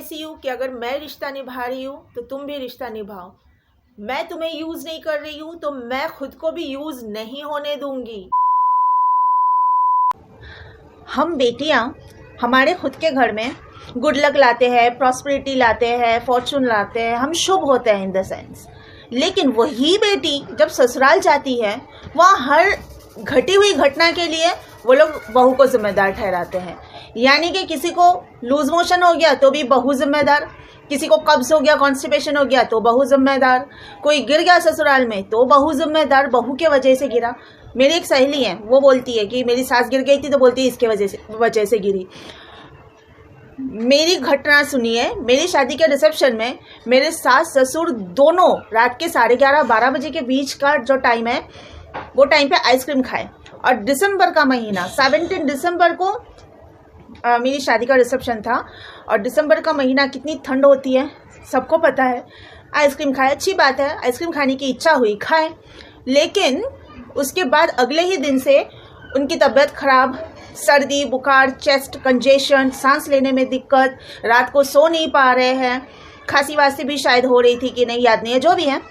ऐसी हूँ कि अगर मैं रिश्ता निभा रही हूँ तो तुम भी रिश्ता निभाओ। मैं तुम्हें यूज़ नहीं कर रही हूँ तो मैं खुद को भी यूज़ नहीं होने दूंगी। हम बेटियाँ हमारे खुद के घर में गुड लक लाते हैं, प्रॉस्पेरिटी लाते हैं, फॉर्चून लाते हैं, हम शुभ होते हैं इन द सेंस। लेकिन वही बेटी जब ससुराल जाती है, वहाँ हर घटी हुई घटना के लिए वो लोग बहू को जिम्मेदार ठहराते हैं। यानी कि किसी को लूज मोशन हो गया तो भी बहू जिम्मेदार, किसी को कब्ज हो गया, कॉन्स्टिपेशन हो गया तो बहू जिम्मेदार, कोई गिर गया ससुराल में तो बहू जिम्मेदार, बहू के वजह से गिरा। मेरी एक सहेली है, वो बोलती है कि मेरी सास गिर गई थी तो बोलती है इसके वजह से गिरी। मेरी घटना सुनिए, मेरी शादी के रिसेप्शन में मेरे सास ससुर दोनों रात के 11:30-12 बजे के बीच का जो टाइम है, वो टाइम पे आइसक्रीम खाए। और दिसंबर का महीना 17 दिसंबर को मेरी शादी का रिसेप्शन था, और दिसंबर का महीना कितनी ठंड होती है सबको पता है। आइसक्रीम खाए, अच्छी बात है, आइसक्रीम खाने की इच्छा हुई, खाए। लेकिन उसके बाद अगले ही दिन से उनकी तबीयत खराब, सर्दी, बुखार, चेस्ट कंजेशन, सांस लेने में दिक्कत, रात को सो नहीं पा रहे हैं, खांसी वासी भी शायद हो रही थी कि नहीं याद नहीं है, जो भी है।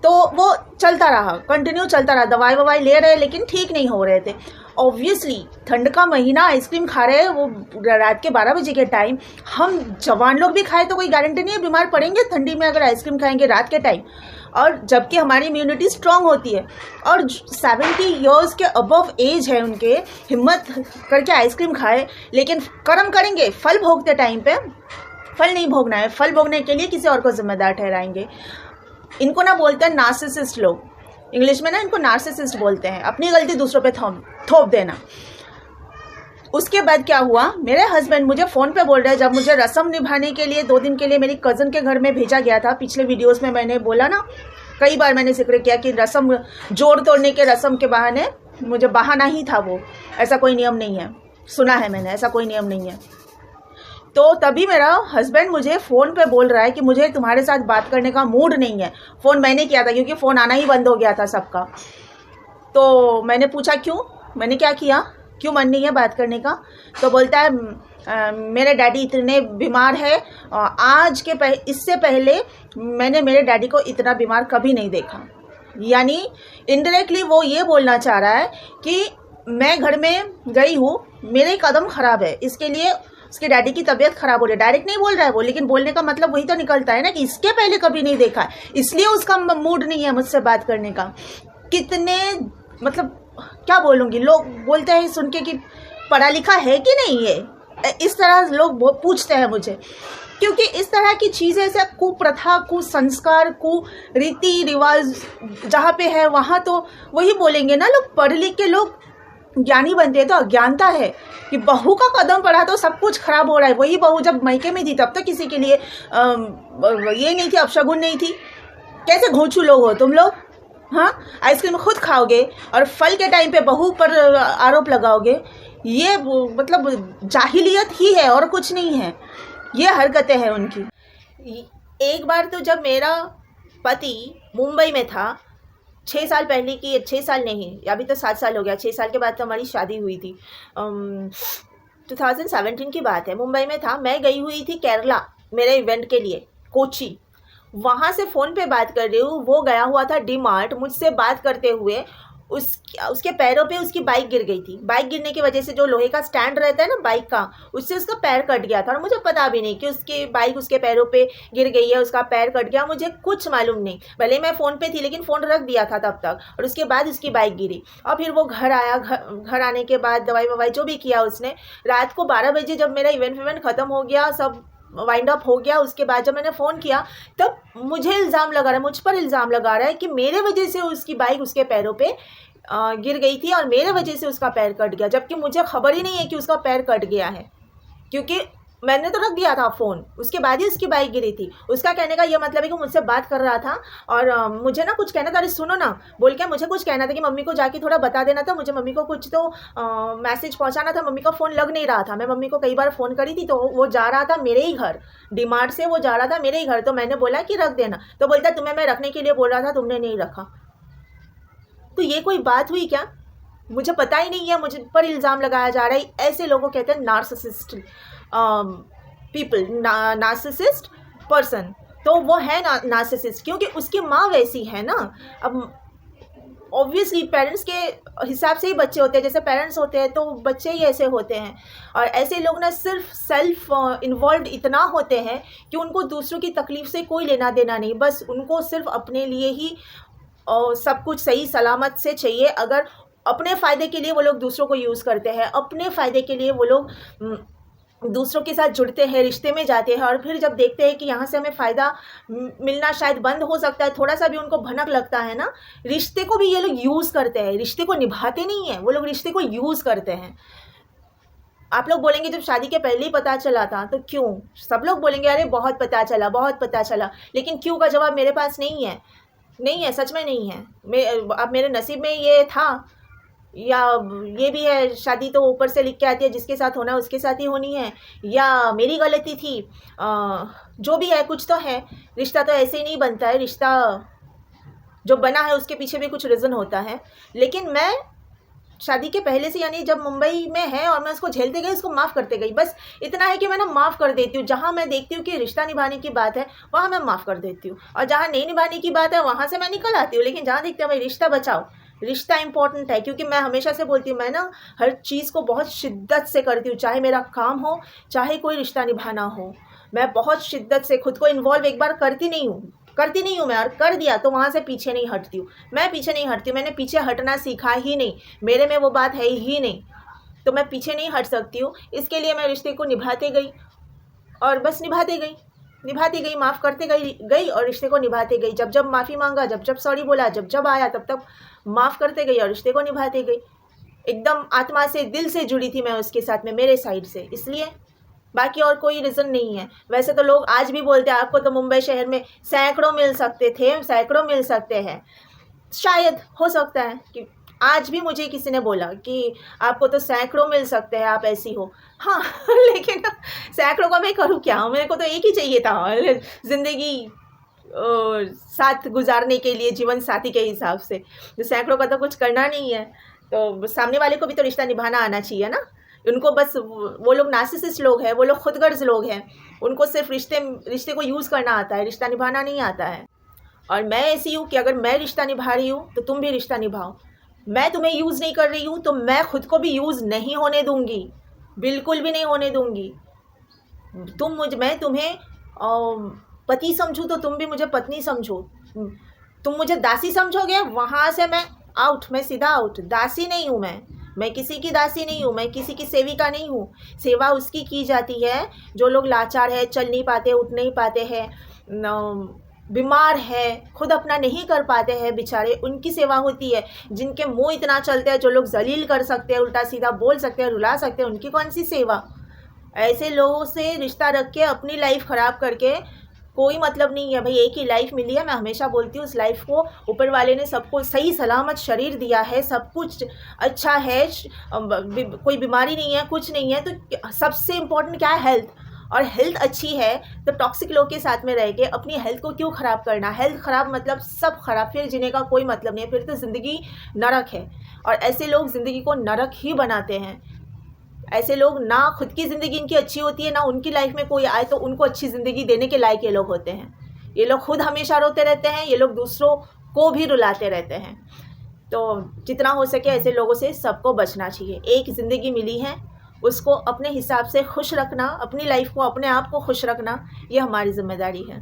तो वो चलता रहा, कंटिन्यू चलता रहा, दवाई ववाई ले रहे लेकिन ठीक नहीं हो रहे थे। ऑब्वियसली ठंड का महीना, आइसक्रीम खा रहे हैं वो रात के 12 बजे के टाइम। हम जवान लोग भी खाए तो कोई गारंटी नहीं है बीमार पड़ेंगे ठंडी में अगर आइसक्रीम खाएंगे रात के टाइम, और जबकि हमारी इम्यूनिटी स्ट्रांग होती है। और 70 ईयर्स के अबव एज है उनके, हिम्मत करके आइसक्रीम खाए। लेकिन कर्म करेंगे, फल भोगते टाइम पे फल नहीं भोगना है, फल भोगने के लिए किसी और को जिम्मेदार ठहराएंगे। इनको ना बोलते हैं नार्सिसिस्ट लोग, इंग्लिश में ना इनको नार्सिसिस्ट बोलते हैं, अपनी गलती दूसरों पे थोप देना। उसके बाद क्या हुआ, मेरे हस्बैंड मुझे फ़ोन पे बोल रहे हैं, जब मुझे रस्म निभाने के लिए 2 दिन के लिए मेरी कज़न के घर में भेजा गया था। पिछले वीडियोस में मैंने बोला ना, कई बार मैंने जिक्र किया कि रस्म, जोड़ तोड़ने के रस्म के बहाने, मुझे बहाना ही था वो, ऐसा कोई नियम नहीं है, सुना है मैंने, ऐसा कोई नियम नहीं है। तो तभी मेरा हस्बैंड मुझे फ़ोन पे बोल रहा है कि मुझे तुम्हारे साथ बात करने का मूड नहीं है। फ़ोन मैंने किया था क्योंकि फ़ोन आना ही बंद हो गया था सबका। तो मैंने पूछा क्यों, मैंने क्या किया, क्यों मन नहीं है बात करने का। तो बोलता है मेरे डैडी इतने बीमार है, इससे पहले मैंने मेरे डैडी को इतना बीमार कभी नहीं देखा। यानी इनडायरेक्टली वो ये बोलना चाह रहा है कि मैं घर में गई हूँ, मेरे कदम खराब है, इसके लिए उसके डैडी की तबीयत खराब हो रही है। डायरेक्ट नहीं बोल रहा है वो, लेकिन बोलने का मतलब वही तो निकलता है ना कि इसके पहले कभी नहीं देखा है, इसलिए उसका मूड नहीं है मुझसे बात करने का। कितने, मतलब क्या बोलूँगी, लोग बोलते हैं सुन के कि पढ़ा लिखा है कि नहीं है, इस तरह लोग पूछते हैं मुझे। क्योंकि इस तरह की चीज़ें से कुप्रथा, कुसंस्कार, कुरीति रिवाज जहाँ पे है वहाँ तो वही बोलेंगे ना लोग। पढ़ लिख के लोग ज्ञानी बनते हैं तो अज्ञानता है कि बहू का कदम पड़ा तो सब कुछ खराब हो रहा है। वही बहू जब मायके में थी तब तक किसी के लिए ये नहीं थी, अपशगुन नहीं थी। कैसे घोंचू लोग हो तुम लोग, हाँ? आइसक्रीम खुद खाओगे और फल के टाइम पे बहू पर आरोप लगाओगे, ये मतलब जाहिलियत ही है और कुछ नहीं है, ये हरकतें हैं उनकी। एक बार तो जब मेरा पति मुंबई में था, 6 साल पहले की, 6 साल नहीं, अभी तो 7 साल हो गया, 6 साल के बाद तो हमारी शादी हुई थी। 2017 की बात है, मुंबई में था, मैं गई हुई थी केरला मेरे इवेंट के लिए, कोची। वहाँ से फ़ोन पे बात कर रही हूँ, वो गया हुआ था डी-मार्ट। मुझसे बात करते हुए उसके पैरों पे उसकी बाइक गिर गई थी। बाइक गिरने की वजह से जो लोहे का स्टैंड रहता है ना बाइक का, उससे उसका पैर कट गया था। और मुझे पता भी नहीं कि उसकी बाइक उसके पैरों पे गिर गई है, उसका पैर कट गया, मुझे कुछ मालूम नहीं। भले मैं फ़ोन पे थी लेकिन फ़ोन रख दिया था तब तक, और उसके बाद उसकी बाइक गिरी। और फिर वो घर आया, घर आने के बाद दवाई ववाई जो भी किया उसने। रात को 12 बजे जब मेरा इवेंट ख़त्म हो गया, सब वाइंड अप हो गया, उसके बाद जब मैंने फ़ोन किया तब मुझे इल्ज़ाम लगा रहा है, मुझ पर इल्ज़ाम लगा रहा है कि मेरे वजह से उसकी बाइक उसके पैरों पे गिर गई थी और मेरे वजह से उसका पैर कट गया। जबकि मुझे खबर ही नहीं है कि उसका पैर कट गया है, क्योंकि मैंने तो रख दिया था फ़ोन, उसके बाद ही उसकी बाइक गिरी थी। उसका कहने का ये मतलब है कि मुझसे बात कर रहा था और मुझे ना कुछ कहना था, अरे सुनो ना, बोल के मुझे कुछ कहना था कि मम्मी को जाके थोड़ा बता देना था, मुझे मम्मी को कुछ तो मैसेज पहुंचाना था। मम्मी का फ़ोन लग नहीं रहा था, मैं मम्मी को कई बार फ़ोन करी थी, तो वो जा रहा था मेरे ही घर, डी-मार्ट से वो जा रहा था मेरे ही घर। तो मैंने बोला कि रख देना, तो बोलता तुम्हें मैं रखने के लिए बोल रहा था, तुमने नहीं रखा। तो ये कोई बात हुई क्या? मुझे पता ही नहीं है, मुझे पर इल्ज़ाम लगाया जा रहा है। ऐसे लोगों को कहते हैं नार्सिसिस्ट। पीपल, नार्सिसिस्ट पर्सन, तो वो है नार्सिसिस्ट क्योंकि उसकी माँ वैसी है ना। अब ऑब्वियसली पेरेंट्स के हिसाब से ही बच्चे होते हैं, जैसे पेरेंट्स होते हैं तो बच्चे ही ऐसे होते हैं। और ऐसे लोग ना सिर्फ सेल्फ इन्वॉल्व इतना होते हैं कि उनको दूसरों की तकलीफ़ से कोई लेना देना नहीं, बस उनको सिर्फ अपने लिए ही सब कुछ सही सलामत से चाहिए। अगर अपने फ़ायदे के लिए वो लोग दूसरों को यूज़ करते हैं, अपने फ़ायदे के लिए वो लोग दूसरों के साथ जुड़ते हैं, रिश्ते में जाते हैं, और फिर जब देखते हैं कि यहाँ से हमें फ़ायदा मिलना शायद बंद हो सकता है, थोड़ा सा भी उनको भनक लगता है ना, रिश्ते को भी ये लोग यूज़ करते हैं, रिश्ते को निभाते नहीं हैं, वो लोग रिश्ते को यूज़ करते हैं। आप लोग बोलेंगे जब शादी के पहले ही पता चला था तो क्यों? सब लोग बोलेंगे अरे बहुत पता चला, बहुत पता चला, लेकिन क्यों का जवाब मेरे पास नहीं है। नहीं है, सच में नहीं है। अब मेरे नसीब में ये था, या ये भी है शादी तो ऊपर से लिख के आती है, जिसके साथ होना है उसके साथ ही होनी है, या मेरी गलती थी, जो भी है कुछ तो है। रिश्ता तो ऐसे ही नहीं बनता है, रिश्ता जो बना है उसके पीछे भी कुछ रीज़न होता है। लेकिन मैं शादी के पहले से, यानी जब मुंबई में है और मैं उसको झेलते गई, उसको माफ़ करते गई, बस इतना है कि मैं ना माफ़ कर देती हूँ। जहाँ मैं देखती हूँ कि रिश्ता निभाने की बात है वहाँ मैं माफ़ कर देती हूँ, और जहाँ नहीं निभाने की बात है वहाँ से मैं निकल आती हूँ। लेकिन जहाँ देखती हूँ भाई रिश्ता बचाओ, रिश्ता इंपॉर्टेंट है, क्योंकि मैं हमेशा से बोलती हूँ, मैं ना हर चीज़ को बहुत शिद्दत से करती हूँ, चाहे मेरा काम हो, चाहे कोई रिश्ता निभाना हो। मैं बहुत शिद्दत से खुद को इन्वॉल्व एक बार करती नहीं हूँ मैं, और कर दिया तो वहाँ से पीछे नहीं हटती हूँ। मैं पीछे नहीं हटती हूँ, मैंने पीछे हटना सीखा ही नहीं, मेरे में वो बात है ही नहीं, तो मैं पीछे नहीं हट सकती हूँ। इसके लिए मैं रिश्ते को निभाते गई, और बस निभाते गई, माफ़ करते गई और रिश्ते को निभाते गई। जब माफ़ी मांगा, जब सॉरी बोला, जब आया तब माफ़ करते गई और रिश्ते को निभाते गई। एकदम आत्मा से, दिल से जुड़ी थी मैं उसके साथ में, मेरे साइड से, इसलिए, बाकी और कोई रीज़न नहीं है। वैसे तो लोग आज भी बोलते हैं आपको तो मुंबई शहर में सैकड़ों मिल सकते हैं। शायद हो सकता है कि आज भी मुझे किसी ने बोला कि आपको तो सैकड़ों मिल सकते हैं, आप ऐसी हो। हाँ लेकिन सैकड़ों का मैं करूँ क्या? मेरे को तो एक ही चाहिए था ज़िंदगी साथ गुजारने के लिए, जीवन साथी के हिसाब से। सैकड़ों का तो कुछ करना नहीं है, तो सामने वाले को भी तो रिश्ता निभाना आना चाहिए ना। उनको बस, वो लोग नार्सिसिस्ट लोग हैं, वो लोग खुदगर्ज लोग हैं, उनको सिर्फ रिश्ते को यूज़ करना आता है, रिश्ता निभाना नहीं आता है। और मैं ऐसी हूँ कि अगर मैं रिश्ता निभा रही हूँ तो तुम भी रिश्ता निभाओ। मैं तुम्हें यूज़ नहीं कर रही हूँ तो मैं खुद को भी यूज़ नहीं होने दूँगी, बिल्कुल भी नहीं होने दूँगी। मैं तुम्हें पति समझूँ तो तुम भी मुझे पत्नी समझो। तुम मुझे दासी समझोगे, वहाँ से मैं आउट, मैं सीधा आउट। दासी नहीं हूँ मैं किसी की दासी नहीं हूँ, मैं किसी की सेविका नहीं हूँ। सेवा उसकी की जाती है जो लोग लाचार है, चल नहीं पाते, उठ नहीं पाते हैं, बीमार है, खुद अपना नहीं कर पाते हैं बेचारे, उनकी सेवा होती है। जिनके मुंह इतना चलते हैं, जो लोग जलील कर सकते हैं, उल्टा सीधा बोल सकते हैं, रुला सकते हैं, उनकी कौन सी सेवा? ऐसे लोगों से रिश्ता रख के अपनी लाइफ ख़राब करके कोई मतलब नहीं है भाई। एक ही लाइफ मिली है, मैं हमेशा बोलती हूँ, उस लाइफ को ऊपर वाले ने सबको सही सलामत शरीर दिया है, सब कुछ अच्छा है, कोई बीमारी नहीं है, कुछ नहीं है, तो सबसे इम्पोर्टेंट क्या है? हेल्थ। और हेल्थ अच्छी है तो टॉक्सिक लोग के साथ में रह के अपनी हेल्थ को क्यों ख़राब करना? हेल्थ ख़राब मतलब सब ख़राब, फिर जीने का कोई मतलब नहीं है, फिर तो ज़िंदगी नरक है। और ऐसे लोग ज़िंदगी को नरक ही बनाते हैं। ऐसे लोग, ना खुद की ज़िंदगी इनकी अच्छी होती है, ना उनकी लाइफ में कोई आए तो उनको अच्छी ज़िंदगी देने के लायक ये लोग होते हैं। ये लोग खुद हमेशा रोते रहते हैं, ये लोग दूसरों को भी रुलाते रहते हैं। तो जितना हो सके ऐसे लोगों से सबको बचना चाहिए। एक ज़िंदगी मिली है, उसको अपने हिसाब से खुश रखना, अपनी लाइफ को, अपने आप को खुश रखना, ये हमारी जिम्मेदारी है।